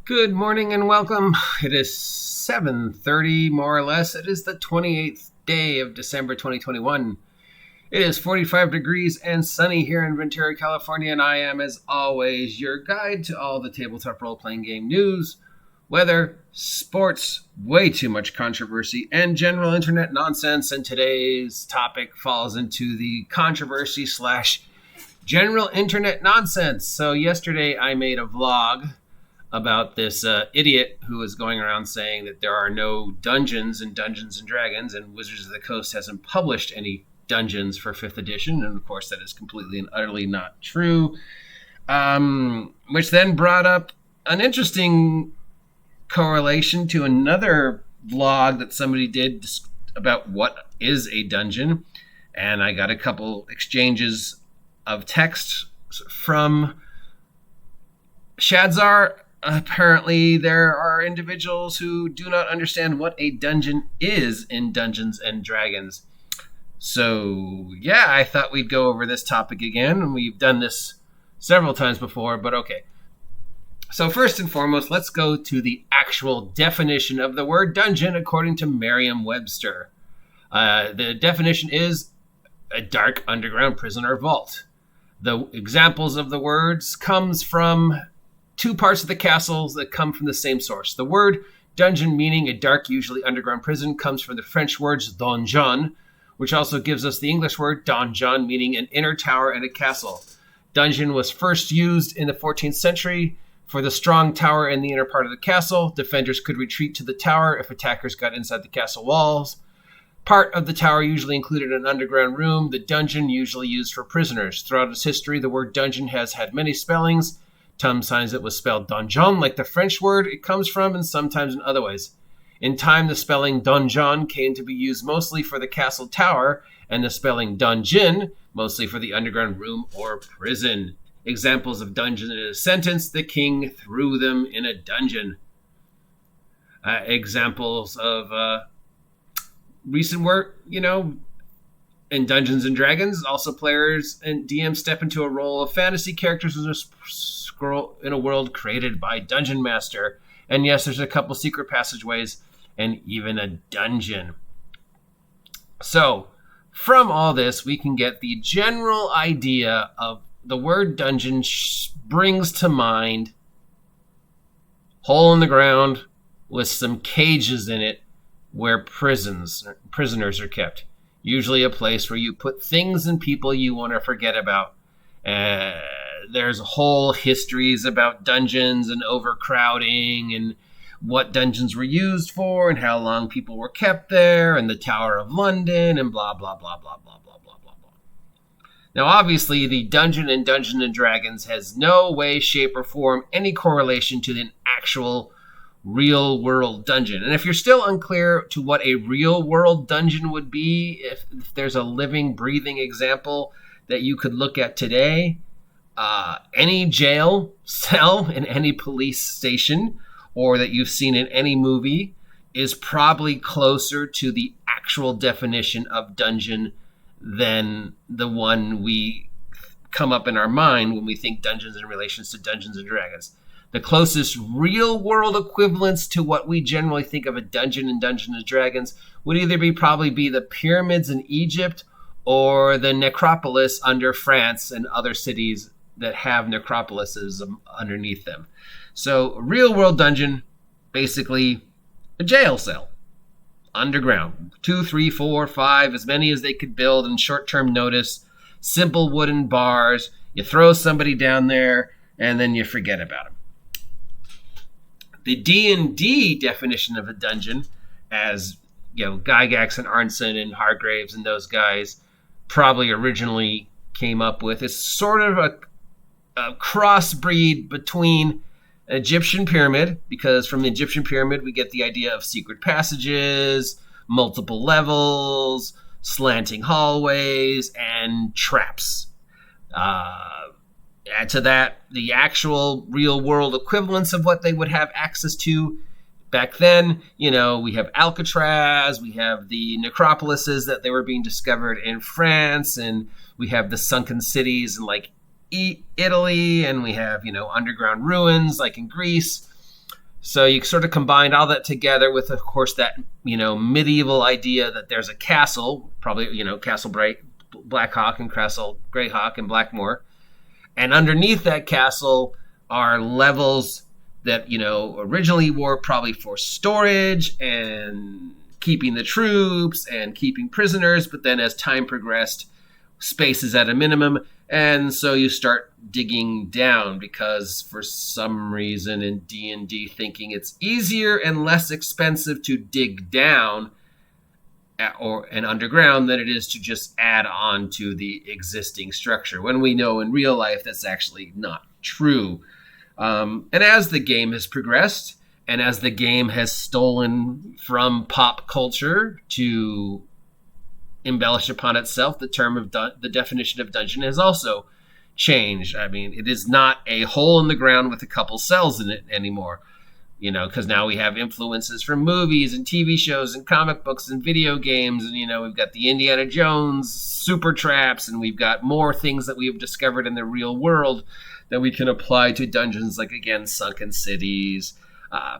Good morning and welcome. It is 7:30, more or less. It is the 28th day of December 2021. It is 45 degrees and sunny here in Ventura, California, and I am, as always, your guide to all the tabletop role-playing game news, weather, sports, way too much controversy, and general internet nonsense. And today's topic falls into the controversy / general internet nonsense. So yesterday I made a vlog about this idiot who was going around saying that there are no dungeons in Dungeons & Dragons, and Wizards of the Coast hasn't published any dungeons for 5th edition, and of course that is completely and utterly not true, which then brought up an interesting correlation to another vlog that somebody did about what is a dungeon, and I got a couple exchanges of text from Shadzar. Apparently, there are individuals who do not understand what a dungeon is in Dungeons & Dragons. So, yeah, I thought we'd go over this topic again, and we've done this several times before, but okay. So first and foremost, let's go to the actual definition of the word dungeon according to Merriam-Webster. The definition is a dark underground prison or vault. The examples of the words comes from two parts of the castles that come from the same source. The word dungeon, meaning a dark, usually underground prison, comes from the French words donjon, which also gives us the English word donjon, meaning an inner tower and a castle. Dungeon was first used in the 14th century for the strong tower in the inner part of the castle. Defenders could retreat to the tower if attackers got inside the castle walls. Part of the tower usually included an underground room, the dungeon usually used for prisoners. Throughout its history, the word dungeon has had many spellings. Sometimes it was spelled donjon, like the French word it comes from, and sometimes in other ways. In time, the spelling donjon came to be used mostly for the castle tower, and the spelling dungeon mostly for the underground room or prison. Examples of dungeon in a sentence: the king threw them in a dungeon. Examples of recent work, in Dungeons & Dragons, also players and DMs step into a role of fantasy characters in a world created by Dungeon Master. And yes, there's a couple secret passageways and even a dungeon. So, from all this, we can get the general idea of the word dungeon brings to mind hole in the ground with some cages in it where prisoners are kept. Usually a place where you put things and people you want to forget about. There's whole histories about dungeons and overcrowding and what dungeons were used for and how long people were kept there and the Tower of London and blah, blah, blah, blah, blah, blah, blah, blah, blah. Now, obviously, the dungeon in Dungeons & Dragons has no way, shape, or form any correlation to an actual real-world dungeon. And if you're still unclear to what a real-world dungeon would be, if there's a living, breathing example that you could look at today, any jail cell in any police station or that you've seen in any movie is probably closer to the actual definition of dungeon than the one we come up in our mind when we think dungeons in relations to Dungeons & Dragons. The closest real-world equivalents to what we generally think of a dungeon in Dungeons & Dragons would either probably be the pyramids in Egypt or the necropolis under France and other cities that have necropolises underneath them. So a real-world dungeon, basically a jail cell, underground. 2, 3, 4, 5, as many as they could build in short-term notice, simple wooden bars. You throw somebody down there, and then you forget about them. The D&D definition of a dungeon, as Gygax and Arnson and Hargraves and those guys probably originally came up with, is sort of a crossbreed between an Egyptian pyramid, because from the Egyptian pyramid we get the idea of secret passages, multiple levels, slanting hallways, and traps. Add to that the actual real-world equivalents of what they would have access to back then. We have Alcatraz, we have the necropolises that they were being discovered in France, and we have the sunken cities in Italy, and we have underground ruins like in Greece. So you sort of combined all that together with, of course, that, medieval idea that there's a castle, probably, Castle Blackhawk and Castle Greyhawk and Blackmoor. And underneath that castle are levels that, originally were probably for storage and keeping the troops and keeping prisoners. But then as time progressed, space is at a minimum. And so you start digging down because for some reason in D&D thinking it's easier and less expensive to dig down and underground than it is to just add on to the existing structure, when we know in real life that's actually not true. And as the game has progressed and as the game has stolen from pop culture to embellish upon itself, the term of the definition of dungeon has also changed. I mean, it is not a hole in the ground with a couple cells in it anymore, because now we have influences from movies and TV shows and comic books and video games. And, we've got the Indiana Jones super traps, and we've got more things that we have discovered in the real world that we can apply to dungeons, like, again, sunken cities,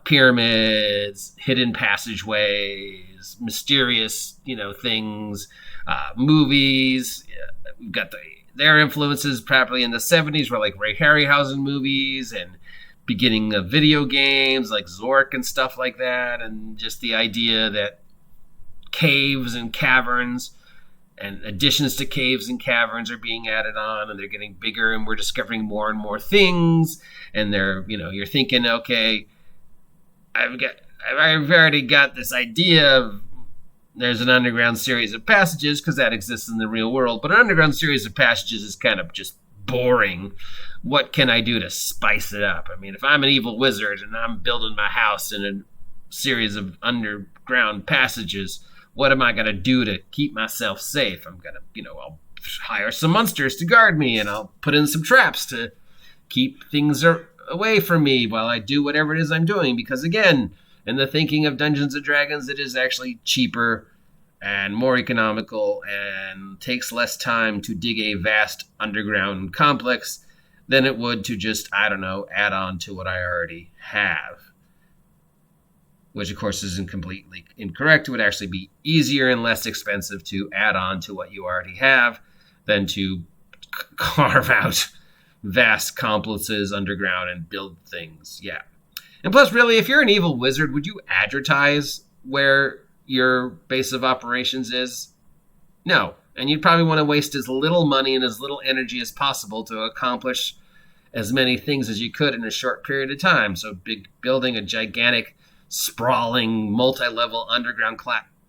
pyramids, hidden passageways, mysterious, things, movies. We've got their influences probably in the 70s were like Ray Harryhausen movies and beginning of video games like Zork and stuff like that. And just the idea that caves and caverns and additions to caves and caverns are being added on, and they're getting bigger, and we're discovering more and more things. And they're, you're thinking, okay, I've already got this idea of there's an underground series of passages because that exists in the real world, but an underground series of passages is kind of just boring. What can I do to spice it up? I mean, if I'm an evil wizard and I'm building my house in a series of underground passages, what am I going to do to keep myself safe? I'm going to, I'll hire some monsters to guard me, and I'll put in some traps to keep things away from me while I do whatever it is I'm doing. Because again, in the thinking of Dungeons and Dragons, it is actually cheaper and more economical and takes less time to dig a vast underground complex than it would to just, add on to what I already have. Which, of course, isn't completely incorrect. It would actually be easier and less expensive to add on to what you already have than to carve out vast complexes underground and build things. Yeah. And plus, really, if you're an evil wizard, would you advertise where your base of operations is? No. And you'd probably want to waste as little money and as little energy as possible to accomplish as many things as you could in a short period of time. So building a gigantic, sprawling, multi-level underground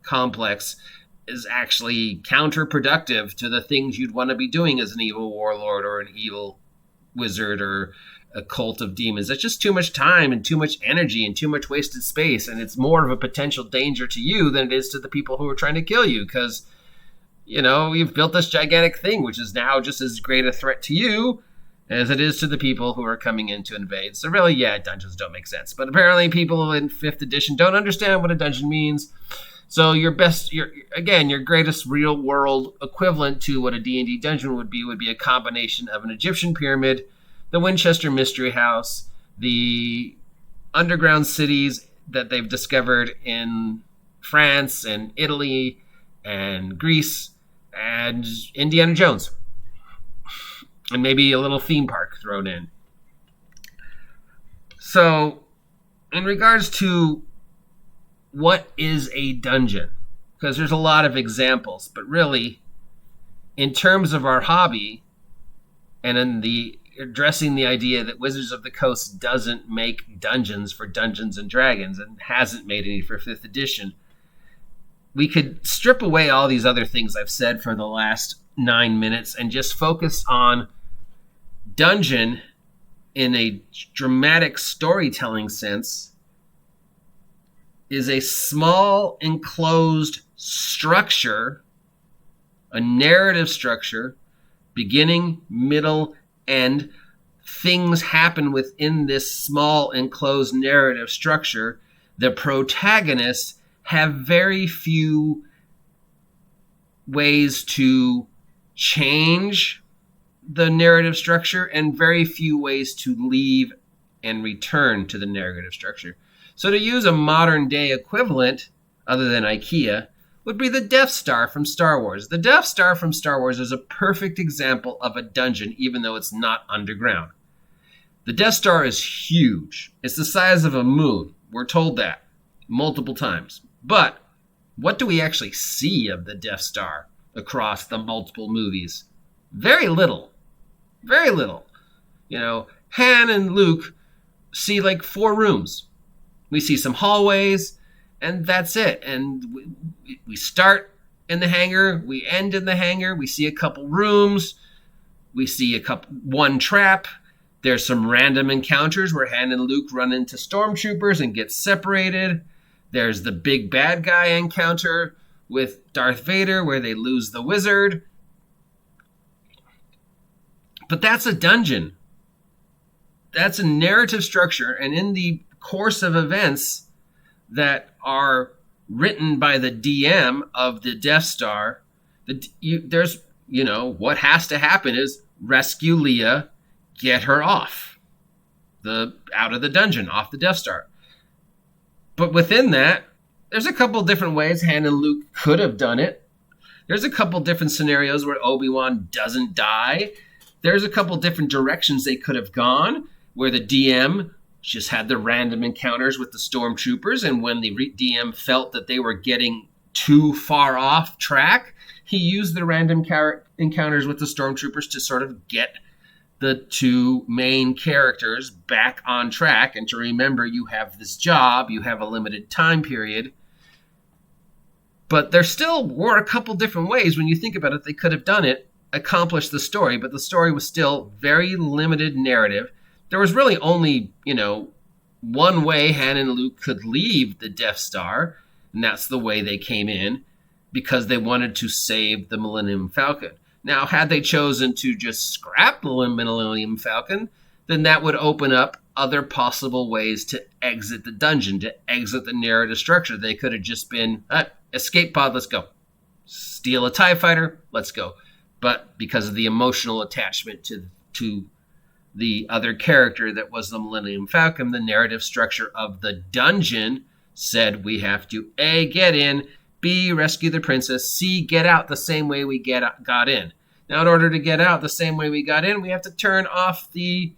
complex is actually counterproductive to the things you'd want to be doing as an evil warlord or an evil wizard or a cult of demons. That's just too much time and too much energy and too much wasted space, and it's more of a potential danger to you than it is to the people who are trying to kill you, because you've built this gigantic thing which is now just as great a threat to you as it is to the people who are coming in to invade. So really, dungeons don't make sense. But apparently people in 5th edition don't understand what a dungeon means. So your greatest real world equivalent to what a D&D dungeon would be a combination of an Egyptian pyramid, the Winchester Mystery House, the underground cities that they've discovered in France and Italy and Greece, and Indiana Jones. And maybe a little theme park thrown in. So, in regards to what is a dungeon, because there's a lot of examples, but really, in terms of our hobby, and in the addressing the idea that Wizards of the Coast doesn't make dungeons for Dungeons and Dragons and hasn't made any for 5th edition, we could strip away all these other things I've said for the last 9 minutes and just focus on dungeon in a dramatic storytelling sense is a small enclosed structure, a narrative structure, beginning, middle, end. Things happen within this small enclosed narrative structure. The protagonists have very few ways to change the narrative structure and very few ways to leave and return to the narrative structure. So to use a modern day equivalent, other than IKEA, would be the Death Star from Star Wars. The Death Star from Star Wars is a perfect example of a dungeon, even though it's not underground. The Death Star is huge. It's the size of a moon. We're told that multiple times. But what do we actually see of the Death Star across the multiple movies? Very little. Very little. Han and Luke see like 4 rooms. We see some hallways, and that's it. And we start in the hangar, we end in the hangar, we see a couple rooms, we see one trap. There's some random encounters where Han and Luke run into stormtroopers and get separated. There's the big bad guy encounter with Darth Vader where they lose the wizard. But that's a dungeon. That's a narrative structure, and in the course of events that are written by the DM of the Death Star, what has to happen is rescue Leia, get her out of the dungeon, off the Death Star. But within that, there's a couple different ways Han and Luke could have done it. There's a couple different scenarios where Obi-Wan doesn't die. There's a couple different directions they could have gone, where the DM just had the random encounters with the stormtroopers, and when the DM felt that they were getting too far off track, he used the random encounters with the stormtroopers to sort of get the 2 main characters back on track, and to remember you have this job, you have a limited time period. But there still were a couple different ways, when you think about it, they could have done it, accomplished the story, but the story was still very limited narrative. There was really only, one way Han and Luke could leave the Death Star, and that's the way they came in, because they wanted to save the Millennium Falcon. Now, had they chosen to just scrap the Millennium Falcon, then that would open up other possible ways to exit the dungeon, to exit the narrative structure. They could have just been, escape pod, let's go. Steal a TIE fighter, let's go. But because of the emotional attachment to the other character that was the Millennium Falcon, the narrative structure of the dungeon said we have to A, get in, B, rescue the princess, C, get out the same way we got in. Now, in order to get out the same way we got in, we have to turn off the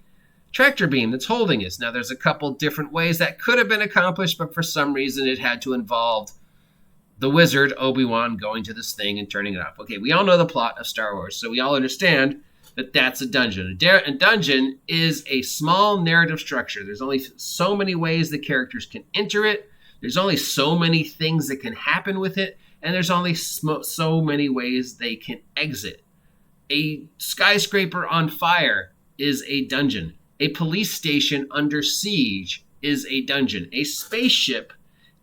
tractor beam that's holding us. Now, there's a couple different ways that could have been accomplished, but for some reason it had to involve the wizard, Obi-Wan, going to this thing and turning it off. Okay, we all know the plot of Star Wars, so we all understand that that's a dungeon. A dungeon is a small narrative structure. There's only so many ways the characters can enter it. There's only so many things that can happen with it. And there's only so many ways they can exit. A skyscraper on fire is a dungeon. A police station under siege is a dungeon. A spaceship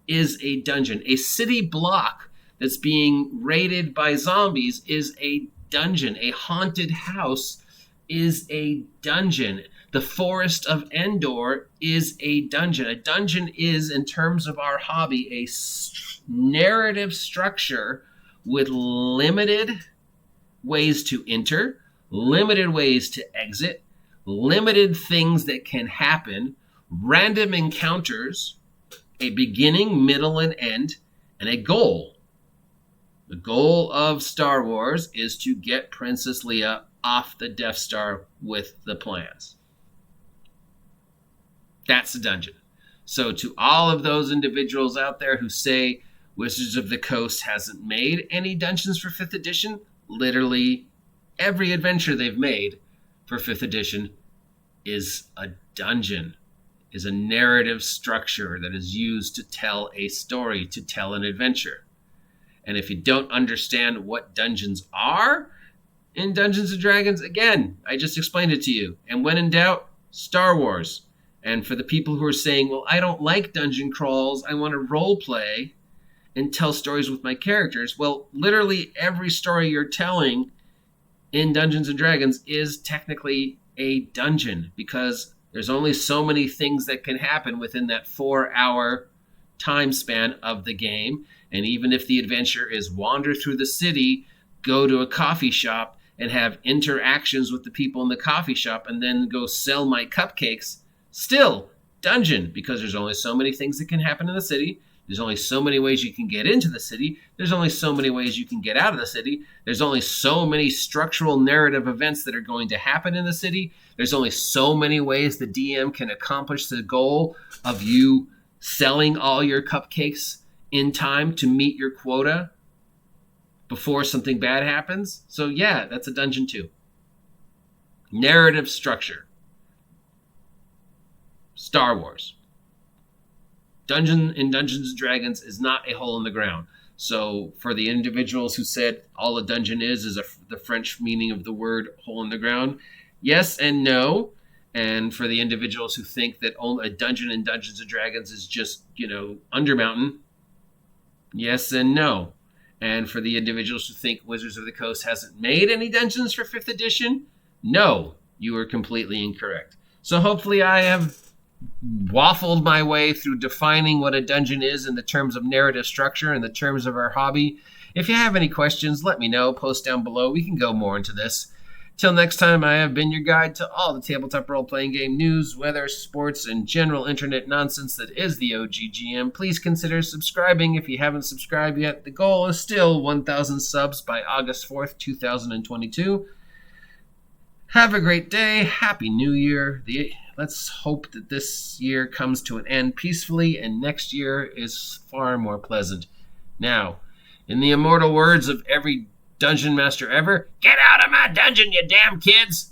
is a dungeon. A city block that's being raided by zombies is a dungeon. A haunted house is a dungeon. The Forest of Endor is a dungeon. A dungeon is, in terms of our hobby, a narrative structure with limited ways to enter, limited ways to exit, limited things that can happen, random encounters, a beginning, middle, and end, and a goal. The goal of Star Wars is to get Princess Leia off the Death Star with the plans. That's the dungeon. So to all of those individuals out there who say Wizards of the Coast hasn't made any dungeons for 5th edition, literally every adventure they've made for 5th edition is a dungeon, is a narrative structure that is used to tell a story, to tell an adventure. And if you don't understand what dungeons are in Dungeons & Dragons, again, I just explained it to you. And when in doubt, Star Wars. And for the people who are saying, well, I don't like dungeon crawls, I want to role play and tell stories with my characters. Well, literally every story you're telling in Dungeons & Dragons is technically a dungeon, because there's only so many things that can happen within that 4-hour time span of the game. And even if the adventure is wander through the city, go to a coffee shop, and have interactions with the people in the coffee shop, and then go sell my cupcakes, Still, dungeon, because there's only so many things that can happen in the city. There's only so many ways you can get into the city. There's only so many ways you can get out of the city. There's only so many structural narrative events that are going to happen in the city. There's only so many ways the DM can accomplish the goal of you selling all your cupcakes in time to meet your quota before something bad happens. So yeah, that's a dungeon too. Narrative structure. Star Wars. Dungeon in Dungeons and Dragons is not a hole in the ground. So for the individuals who said all a dungeon is the French meaning of the word hole in the ground, yes and no. And for the individuals who think that a dungeon in Dungeons and Dragons is just, Undermountain, yes and no. And for the individuals who think Wizards of the Coast hasn't made any dungeons for 5th edition, no, you are completely incorrect. So hopefully I have waffled my way through defining what a dungeon is in the terms of narrative structure and the terms of our hobby. If you have any questions, let me know. Post down below. We can go more into this. Till next time, I have been your guide to all the tabletop role-playing game news, weather, sports, and general internet nonsense that is the OGGM. Please consider subscribing if you haven't subscribed yet. The goal is still 1,000 subs by August 4th, 2022. Have a great day. Happy New Year. Let's hope that this year comes to an end peacefully and next year is far more pleasant. Now, in the immortal words of every dungeon master ever, get out of my dungeon, you damn kids!